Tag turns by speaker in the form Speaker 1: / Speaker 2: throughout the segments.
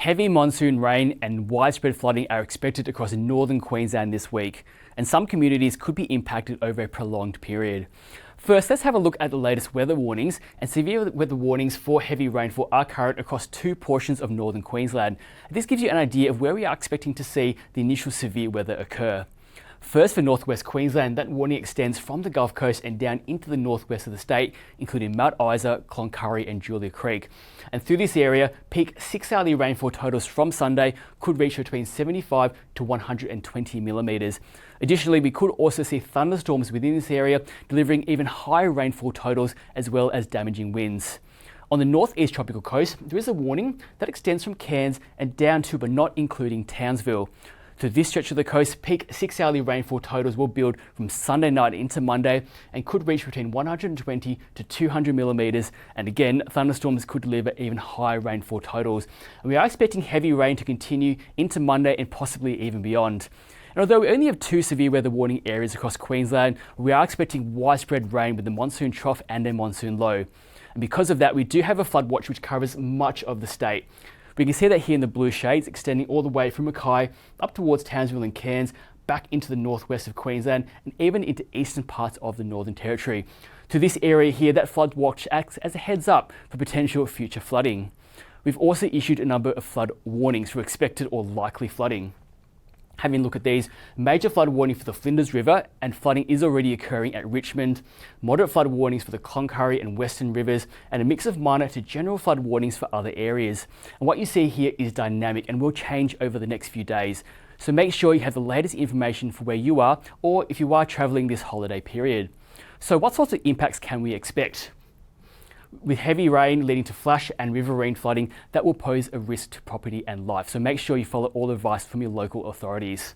Speaker 1: Heavy monsoon rain and widespread flooding are expected across northern Queensland this week, and some communities could be impacted over a prolonged period. First, let's have a look at the latest weather warnings, and severe weather warnings for heavy rainfall are current across two portions of northern Queensland. This gives you an idea of where we are expecting to see the initial severe weather occur. First, for northwest Queensland, that warning extends from the Gulf Coast and down into the northwest of the state, including Mount Isa, Cloncurry and Julia Creek. And through this area, peak 6-hourly rainfall totals from Sunday could reach between 75 to 120 millimetres. Additionally, we could also see thunderstorms within this area, delivering even higher rainfall totals as well as damaging winds. On the northeast tropical coast, there is a warning that extends from Cairns and down to but not including Townsville. To this stretch of the coast, peak 6-hourly rainfall totals will build from Sunday night into Monday and could reach between 120 to 200 millimetres. And again, thunderstorms could deliver even higher rainfall totals. And we are expecting heavy rain to continue into Monday and possibly even beyond. And although we only have two severe weather warning areas across Queensland, we are expecting widespread rain with a monsoon trough and a monsoon low. And because of that, we do have a flood watch which covers much of the state. We can see that here in the blue shades, extending all the way from Mackay up towards Townsville and Cairns, back into the northwest of Queensland and even into eastern parts of the Northern Territory. To this area here, that flood watch acts as a heads up for potential future flooding. We've also issued a number of flood warnings for expected or likely flooding. Having a look at these, major flood warning for the Flinders River, and flooding is already occurring at Richmond, moderate flood warnings for the Cloncurry and Western Rivers, and a mix of minor to general flood warnings for other areas. And what you see here is dynamic and will change over the next few days. So make sure you have the latest information for where you are or if you are travelling this holiday period. So what sorts of impacts can we expect? With heavy rain leading to flash and riverine flooding, that will pose a risk to property and life. So make sure you follow all advice from your local authorities.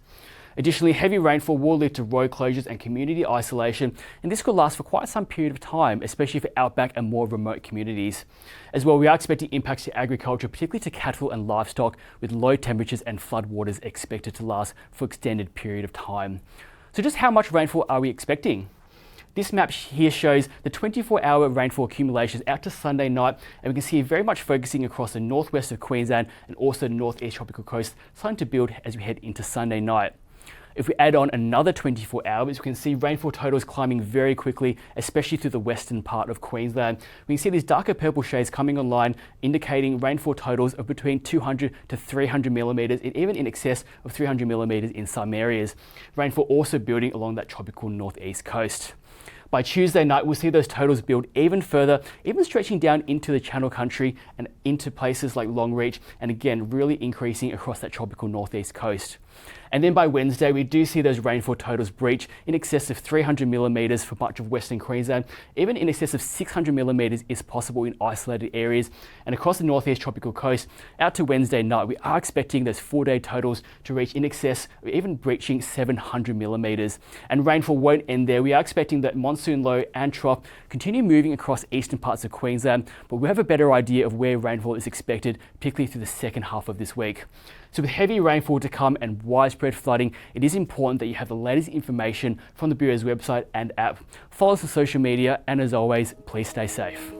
Speaker 1: Additionally, heavy rainfall will lead to road closures and community isolation, and this could last for quite some period of time, especially for outback and more remote communities. As well, we are expecting impacts to agriculture, particularly to cattle and livestock, with low temperatures and floodwaters expected to last for an extended period of time. So just how much rainfall are we expecting? This map here shows the 24-hour rainfall accumulations out to Sunday night, and we can see very much focusing across the northwest of Queensland and also the northeast tropical coast, starting to build as we head into Sunday night. If we add on another 24 hours, we can see rainfall totals climbing very quickly, especially through the western part of Queensland. We can see these darker purple shades coming online, indicating rainfall totals of between 200 to 300 millimetres, and even in excess of 300 millimetres in some areas. Rainfall also building along that tropical northeast coast. By Tuesday night, we'll see those totals build even further, even stretching down into the Channel Country and into places like Longreach, and again, really increasing across that tropical northeast coast. And then by Wednesday, we do see those rainfall totals breach in excess of 300 millimetres for much of Western Queensland. Even in excess of 600 millimetres is possible in isolated areas. And across the northeast tropical coast, out to Wednesday night, we are expecting those 4-day totals to reach in excess of even breaching 700 millimetres. And rainfall won't end there. We are expecting that monsoon low and trough continue moving across eastern parts of Queensland, but we have a better idea of where rainfall is expected, particularly through the second half of this week. So with heavy rainfall to come and widespread flooding, it is important that you have the latest information from the Bureau's website and app. Follow us on social media, and as always, please stay safe.